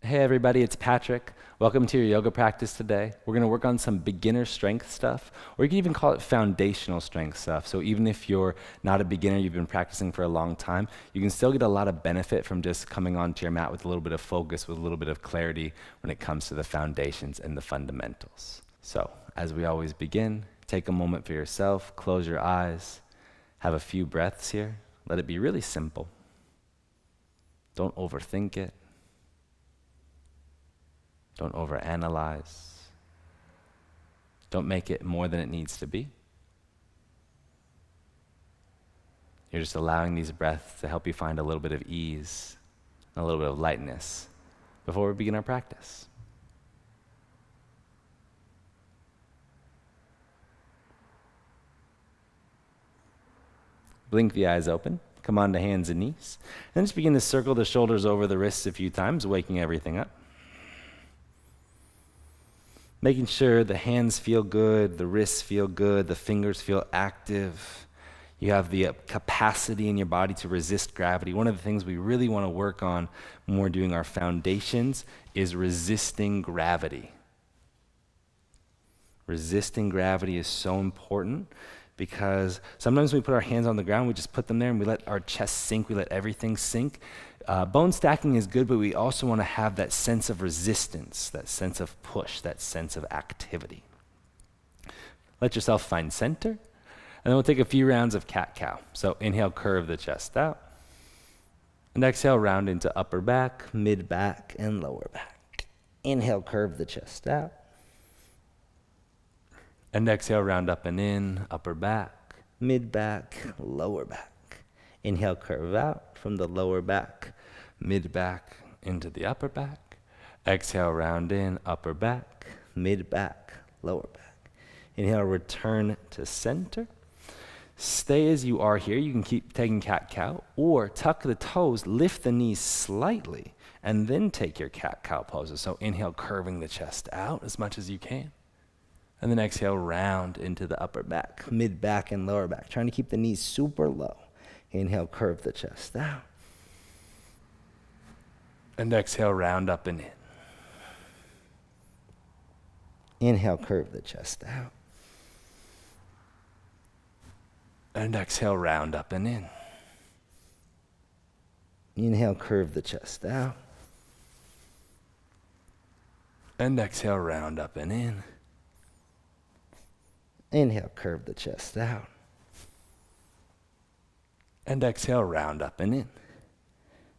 Hey everybody, it's Patrick. Welcome to your yoga practice today. We're going to work on some beginner strength stuff, or you can even call it foundational strength stuff. So even if you're not a beginner, you've been practicing for a long time, you can still get a lot of benefit from just coming onto your mat with a little bit of focus, with a little bit of clarity when it comes to the foundations and the fundamentals. So as we always begin, take a moment for yourself, close your eyes, have a few breaths here. Let it be really simple. Don't overthink it. Don't overanalyze. Don't make it more than it needs to be. You're just allowing these breaths to help you find a little bit of ease, and a little bit of lightness before we begin our practice. Blink the eyes open, come onto hands and knees, and then just begin to circle the shoulders over the wrists a few times, waking everything up. Making sure the hands feel good, the wrists feel good, the fingers feel active. You have the capacity in your body to resist gravity. One of the things we really want to work on when we're doing our foundations is resisting gravity. Resisting gravity is so important because sometimes when we put our hands on the ground, we just put them there and we let our chest sink, we let everything sink. Bone stacking is good, but we also want to have that sense of resistance, that sense of push, that sense of activity. Let yourself find center, and then we'll take a few rounds of cat-cow. So inhale, curve the chest out, and exhale, round into upper back, mid back, and lower back. Inhale, curve the chest out, and exhale, round up and in, upper back, mid back, lower back. Inhale, curve out from the lower back, mid back into the upper back. Exhale, round in, upper back, mid back, lower back. Inhale, return to center. Stay as you are here. You can keep taking cat-cow, or tuck the toes, lift the knees slightly, and then take your cat-cow poses. So inhale, curving the chest out as much as you can. And then exhale, round into the upper back, mid back, and lower back. Trying to keep the knees super low. Inhale, curve the chest out. And exhale, round up and in. Inhale, curve the chest out. And exhale, round up and in. Inhale, curve the chest out. And exhale, round up and in. Inhale, curve the chest out. And exhale, round up and in.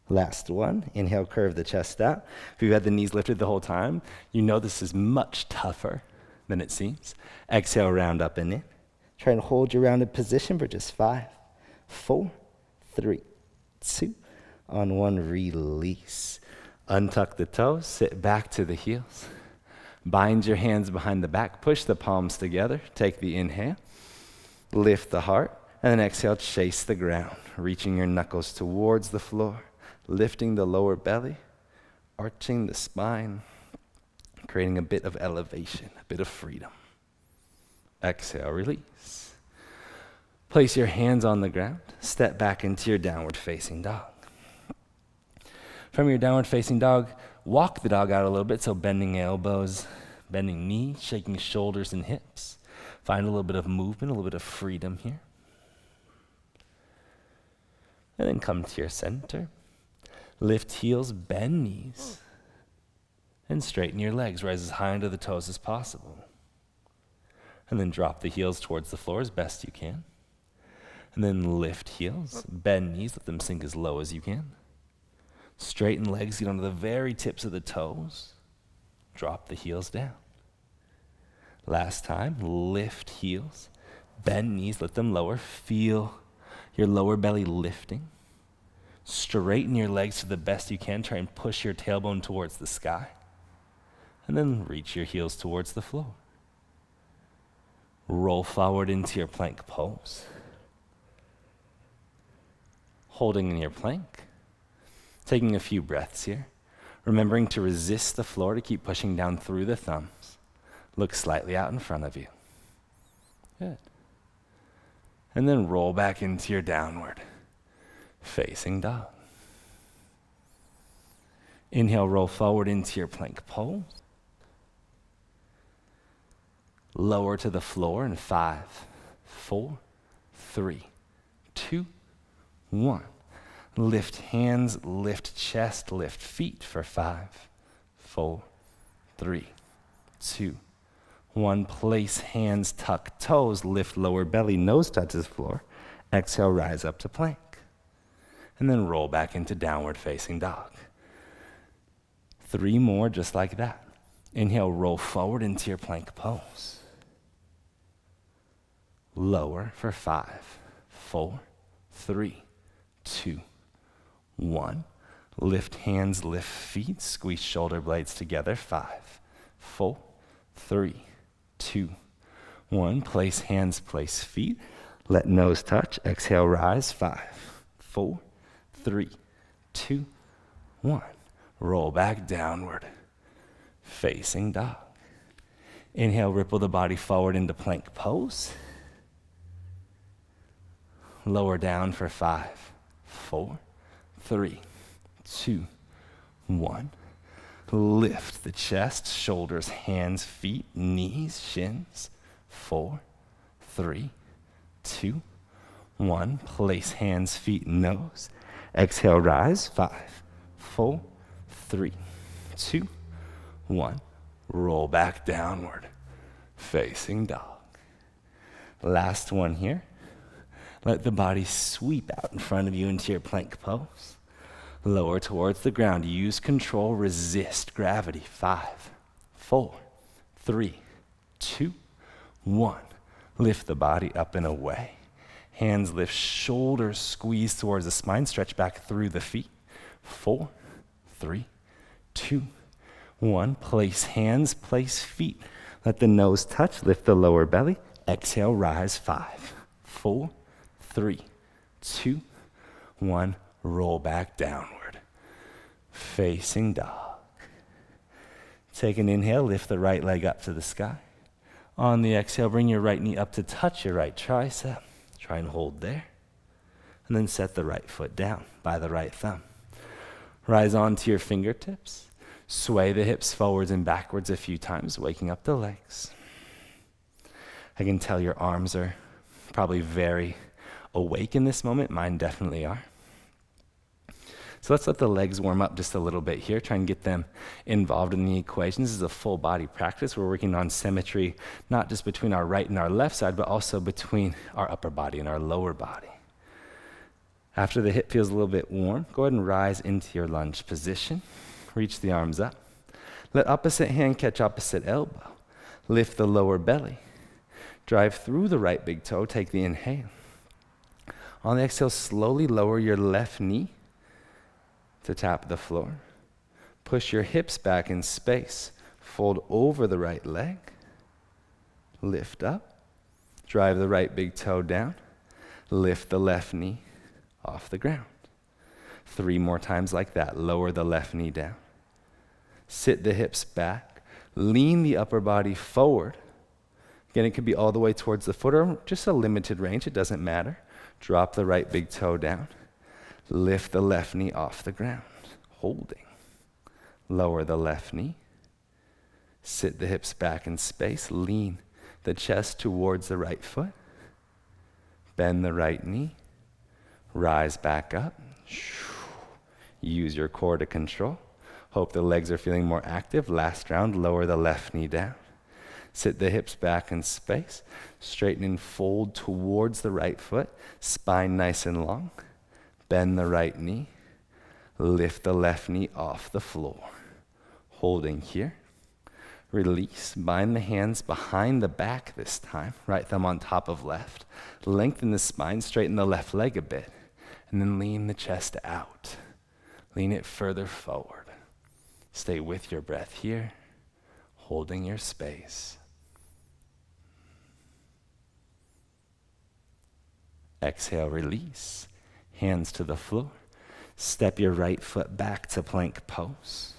Last one. Inhale, curve the chest out. If you've had the knees lifted the whole time, you know this is much tougher than it seems. Exhale, round up and in. Try and hold your rounded position for just 5, 4, 3, 2. On one, release. Untuck the toes, sit back to the heels. Bind your hands behind the back, push the palms together. Take the inhale, lift the heart. And then exhale, chase the ground, reaching your knuckles towards the floor, lifting the lower belly, arching the spine, creating a bit of elevation, a bit of freedom. Exhale, release. Place your hands on the ground, step back into your downward facing dog. From your downward facing dog, walk the dog out a little bit, so bending elbows, bending knees, shaking shoulders and hips. Find a little bit of movement, a little bit of freedom here. And then come to your center. Lift heels, bend knees, and straighten your legs. Rise as high into the toes as possible. And then drop the heels towards the floor as best you can. And then lift heels, bend knees, let them sink as low as you can. Straighten legs, get onto the very tips of the toes. Drop the heels down. Last time, lift heels, bend knees, let them lower. Feel your lower belly lifting. Straighten your legs to the best you can. Try and push your tailbone towards the sky. And then reach your heels towards the floor. Roll forward into your plank pose. Holding in your plank. Taking a few breaths here. Remembering to resist the floor, to keep pushing down through the thumbs. Look slightly out in front of you. Good. And then roll back into your downward facing dog. Inhale, roll forward into your plank pose. Lower to the floor in 5, 4, 3, 2, 1. Lift hands, lift chest, lift feet for 5, 4, 3, 2, 1. Place hands, tuck toes, lift lower belly, nose touches floor. Exhale, rise up to plank. And then roll back into downward facing dog. 3 more just like that. Inhale, roll forward into your plank pose. Lower for 5, 4, 3, 2, 1. Lift hands, lift feet, squeeze shoulder blades together. 5, 4, 3, 2, 1. Place hands, place feet. Let nose touch. Exhale, rise. 5, 4, 3, 2, 1. Roll back downward, facing dog. Inhale, ripple the body forward into plank pose. Lower down for 5, 4, 3, 2, 1. Lift the chest, shoulders, hands, feet, knees, shins. 4, 3, 2, 1. Place hands, feet, nose. Exhale, rise. 5, 4, 3, 2, 1. Roll back downward, facing dog. Last one here. Let the body sweep out in front of you into your plank pose. Lower towards the ground. Use control, resist gravity. 5, 4, 3, 2, 1. Lift the body up and away. Hands lift, shoulders squeeze towards the spine. Stretch back through the feet. 4, 3, 2, 1. Place hands, place feet. Let the nose touch. Lift the lower belly. Exhale, rise. 5, 4, 3, 2, 1. Roll back downward, facing dog. Take an inhale, lift the right leg up to the sky. On the exhale, bring your right knee up to touch your right tricep. Try and hold there. And then set the right foot down by the right thumb. Rise onto your fingertips. Sway the hips forwards and backwards a few times, waking up the legs. I can tell your arms are probably very awake in this moment. Mine definitely are. So let's let the legs warm up just a little bit here. Try and get them involved in the equation. This is a full body practice. We're working on symmetry, not just between our right and our left side, but also between our upper body and our lower body. After the hip feels a little bit warm, go ahead and rise into your lunge position. Reach the arms up. Let opposite hand catch opposite elbow. Lift the lower belly. Drive through the right big toe. Take the inhale. On the exhale, slowly lower your left knee to tap the floor. Push your hips back in space. Fold over the right leg. Lift up. Drive the right big toe down. Lift the left knee off the ground. 3 more times like that. Lower the left knee down. Sit the hips back. Lean the upper body forward. Again, it could be all the way towards the foot or just a limited range. It doesn't matter. Drop the right big toe down. Lift the left knee off the ground, holding. Lower the left knee. Sit the hips back in space. Lean the chest towards the right foot. Bend the right knee. Rise back up. Use your core to control. Hope the legs are feeling more active. Last round, lower the left knee down. Sit the hips back in space. Straighten and fold towards the right foot. Spine nice and long. Bend the right knee. Lift the left knee off the floor. Holding here. Release. Bind the hands behind the back this time. Right thumb on top of left. Lengthen the spine. Straighten the left leg a bit. And then lean the chest out. Lean it further forward. Stay with your breath here. Holding your space. Exhale, release. Hands to the floor. Step your right foot back to plank pose.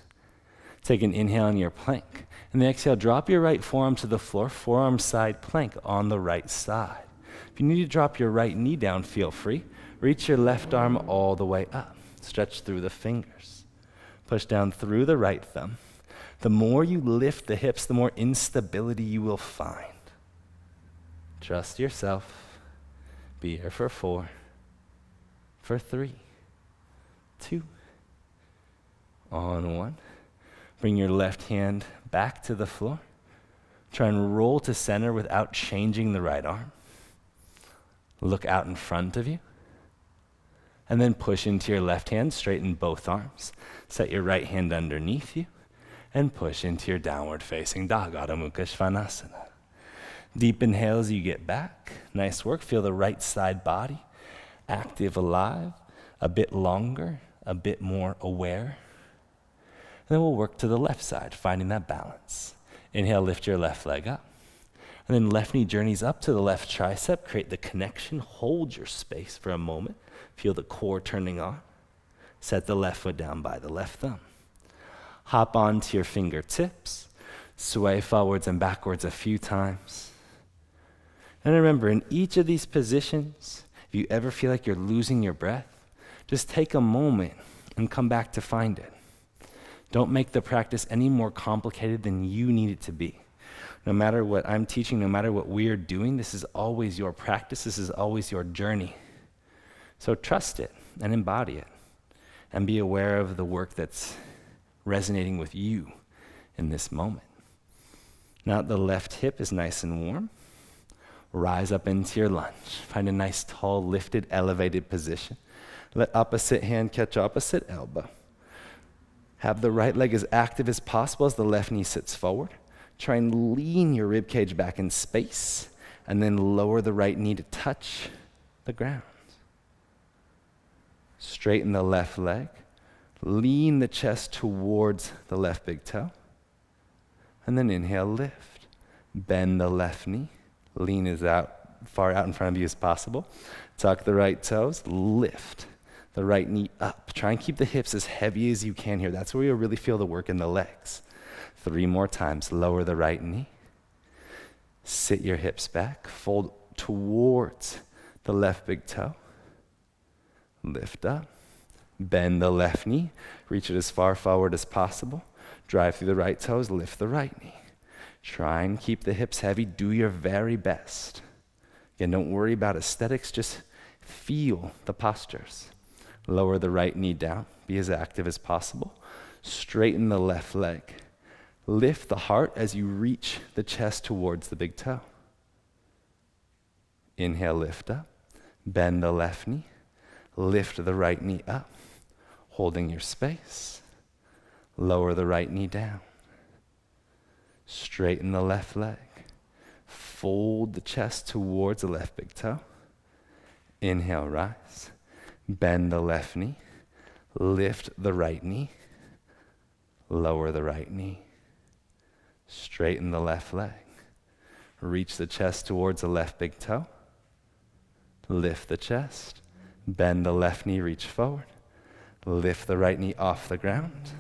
Take an inhale in your plank. And the exhale, drop your right forearm to the floor, forearm side plank on the right side. If you need to drop your right knee down, feel free. Reach your left arm all the way up. Stretch through the fingers. Push down through the right thumb. The more you lift the hips, the more instability you will find. Trust yourself. Be here for 4, for 3, 2, on 1. Bring your left hand back to the floor. Try and roll to center without changing the right arm. Look out in front of you. And then push into your left hand, straighten both arms. Set your right hand underneath you and push into your downward facing dog, Adho Mukha Svanasana. Deep inhale as you get back. Nice work. Feel the right side body active, alive, a bit longer, a bit more aware. And then we'll work to the left side, finding that balance. Inhale, lift your left leg up. And then left knee journeys up to the left tricep. Create the connection. Hold your space for a moment. Feel the core turning on. Set the left foot down by the left thumb. Hop onto your fingertips. Sway forwards and backwards a few times. And remember, in each of these positions, if you ever feel like you're losing your breath, just take a moment and come back to find it. Don't make the practice any more complicated than you need it to be. No matter what I'm teaching, no matter what we're doing, this is always your practice. This is always your journey. So trust it and embody it. And be aware of the work that's resonating with you in this moment. Now the left hip is nice and warm. Rise up into your lunge. Find a nice, tall, lifted, elevated position. Let opposite hand catch opposite elbow. Have the right leg as active as possible as the left knee sits forward. Try and lean your rib cage back in space, and then lower the right knee to touch the ground. Straighten the left leg. Lean the chest towards the left big toe. And then inhale, lift. Bend the left knee. Lean as far out in front of you as possible. Tuck the right toes. Lift the right knee up. Try and keep the hips as heavy as you can here. That's where you'll really feel the work in the legs. 3 more times. Lower the right knee. Sit your hips back. Fold towards the left big toe. Lift up. Bend the left knee. Reach it as far forward as possible. Drive through the right toes. Lift the right knee. Try and keep the hips heavy. Do your very best. Again, don't worry about aesthetics. Just feel the postures. Lower the right knee down. Be as active as possible. Straighten the left leg. Lift the heart as you reach the chest towards the big toe. Inhale, lift up. Bend the left knee. Lift the right knee up. Holding your space. Lower the right knee down. Straighten the left leg. Fold the chest towards the left big toe. Inhale, rise. Bend the left knee. Lift the right knee. Lower the right knee. Straighten the left leg. Reach the chest towards the left big toe. Lift the chest. Bend the left knee, reach forward. Lift the right knee off the ground.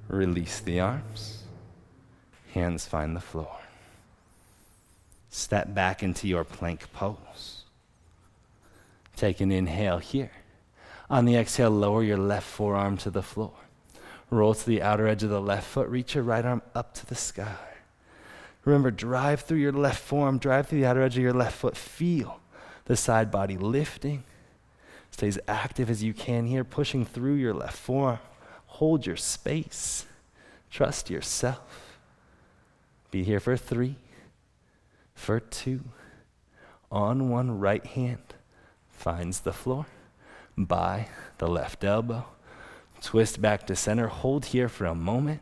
Release the arms. Hands find the floor. Step back into your plank pose. Take an inhale here. On the exhale, lower your left forearm to the floor. Roll to the outer edge of the left foot. Reach your right arm up to the sky. Remember, drive through your left forearm. Drive through the outer edge of your left foot. Feel the side body lifting. Stay as active as you can here, pushing through your left forearm. Hold your space. Trust yourself. Be here for 3, for 2. On 1, right hand finds the floor by the left elbow. Twist back to center. Hold here for a moment.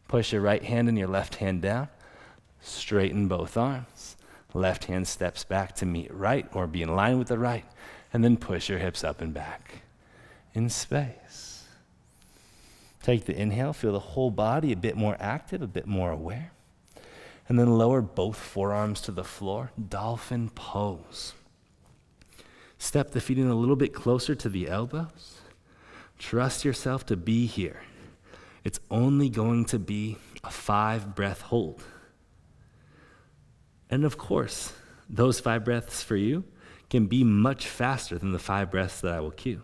Push your right hand and your left hand down. Straighten both arms. Left hand steps back to meet right or be in line with the right. And then push your hips up and back in space. Take the inhale. Feel the whole body a bit more active, a bit more aware. And then lower both forearms to the floor. Dolphin pose. Step the feet in a little bit closer to the elbows. Trust yourself to be here. It's only going to be a 5 breath hold. And of course, those 5 breaths for you can be much faster than the 5 breaths that I will cue.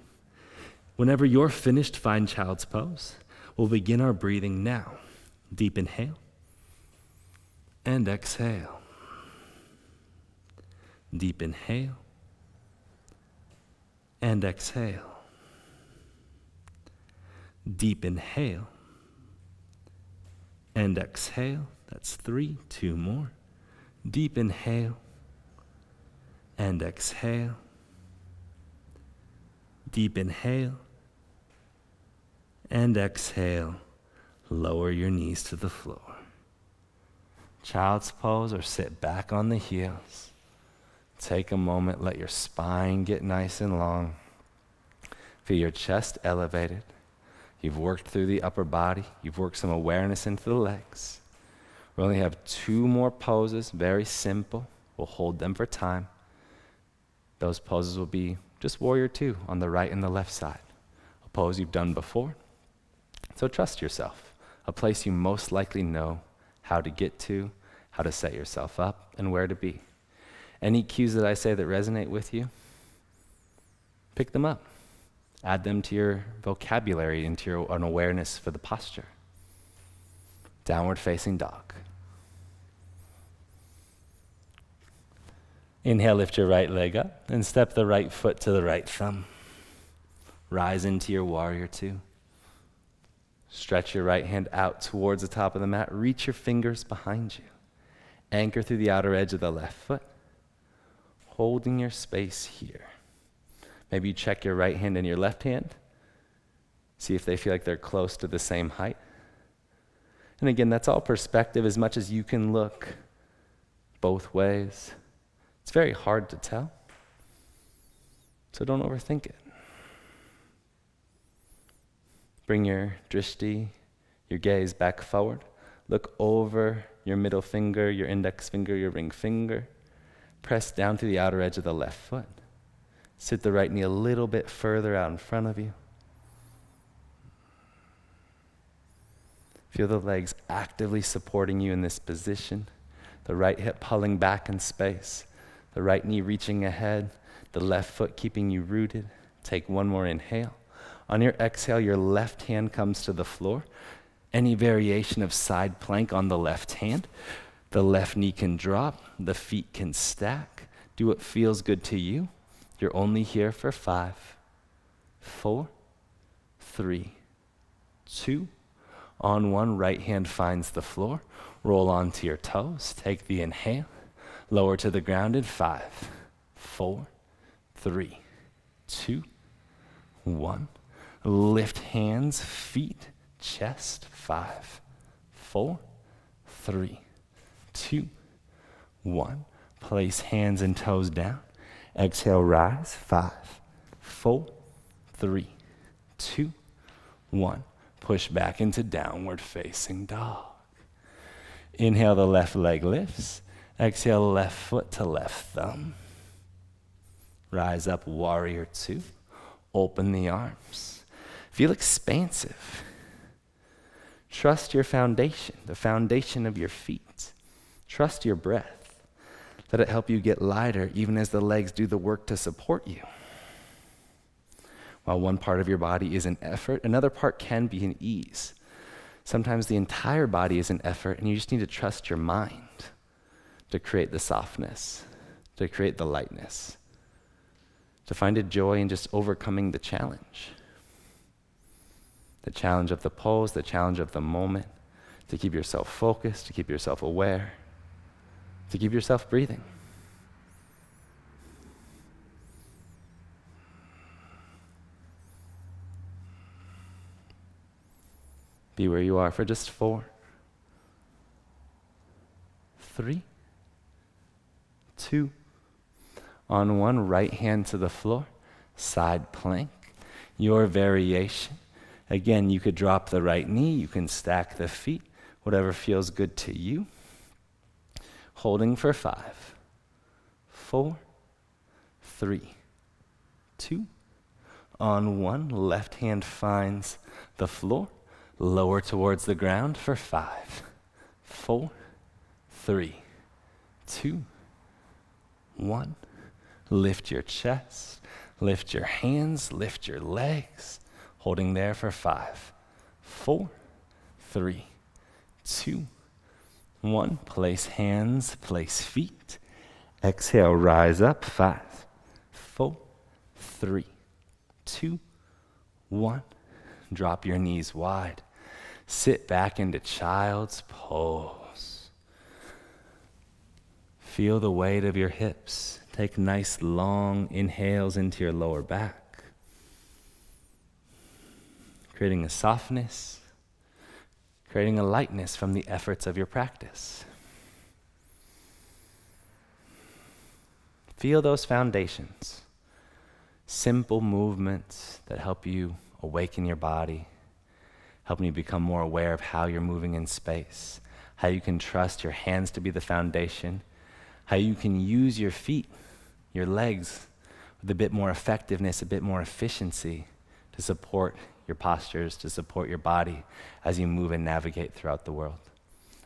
Whenever you're finished, find child's pose. We'll begin our breathing now. Deep inhale and exhale. Deep inhale and exhale. Deep inhale and exhale. That's 3, 2 more. Deep inhale and exhale. Deep inhale and exhale. Lower your knees to the floor. Child's pose or sit back on the heels. Take a moment, let your spine get nice and long. Feel your chest elevated. You've worked through the upper body. You've worked some awareness into the legs. We only have 2 more poses, very simple. We'll hold them for time. Those poses will be just warrior 2 on the right and the left side. A pose you've done before. So trust yourself, a place you most likely know how to get to, how to set yourself up, and where to be. Any cues that I say that resonate with you, pick them up. Add them to your vocabulary, into an awareness for the posture. Downward facing dog. Inhale, lift your right leg up and step the right foot to the right thumb. Rise into your warrior 2. Stretch your right hand out towards the top of the mat. Reach your fingers behind you. Anchor through the outer edge of the left foot. Holding your space here. Maybe you check your right hand and your left hand. See if they feel like they're close to the same height. And again, that's all perspective as much as you can look both ways. It's very hard to tell. So don't overthink it. Bring your drishti, your gaze back forward. Look over your middle finger, your index finger, your ring finger. Press down through the outer edge of the left foot. Sit the right knee a little bit further out in front of you. Feel the legs actively supporting you in this position. The right hip pulling back in space. The right knee reaching ahead. The left foot keeping you rooted. Take 1 more inhale. On your exhale, your left hand comes to the floor. Any variation of side plank on the left hand. The left knee can drop. The feet can stack. Do what feels good to you. You're only here for 5, 4, 3, 2. On 1, right hand finds the floor. Roll onto your toes. Take the inhale. Lower to the ground in 5, 4, 3, 2, 1. Lift hands, feet, chest. 5, 4, 3, 2, 1. Place hands and toes down. Exhale, rise. 5, 4, 3, 2, 1. Push back into downward facing dog. Inhale, the left leg lifts. Exhale, left foot to left thumb. Rise up, warrior 2. Open the arms. Feel expansive. Trust your foundation, the foundation of your feet. Trust your breath. Let it help you get lighter even as the legs do the work to support you. While one part of your body is an effort, another part can be an ease. Sometimes the entire body is an effort and you just need to trust your mind to create the softness, to create the lightness, to find a joy in just overcoming the challenge. The challenge of the pose, the challenge of the moment, to keep yourself focused, to keep yourself aware, to keep yourself breathing. Be where you are for just 4, 3, 2. On 1, right hand to the floor, side plank. Your variation. Again, you could drop the right knee, you can stack the feet, whatever feels good to you. Holding for 5, 4, 3, 2. On 1, left hand finds the floor. Lower towards the ground for 5, 4, 3, 2, 1. Lift your chest, lift your hands, lift your legs. Holding there for 5, 4, 3, 2, 1. Place hands, place feet. Exhale, rise up. 5, 4, 3, 2, 1. Drop your knees wide. Sit back into child's pose. Feel the weight of your hips. Take nice long inhales into your lower back, creating a softness, creating a lightness from the efforts of your practice. Feel those foundations, simple movements that help you awaken your body, helping you become more aware of how you're moving in space, how you can trust your hands to be the foundation, how you can use your feet, your legs, with a bit more effectiveness, a bit more efficiency to support your postures, to support your body as you move and navigate throughout the world.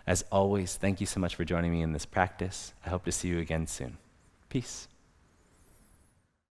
As always, thank you so much for joining me in this practice. I hope to see you again soon. Peace.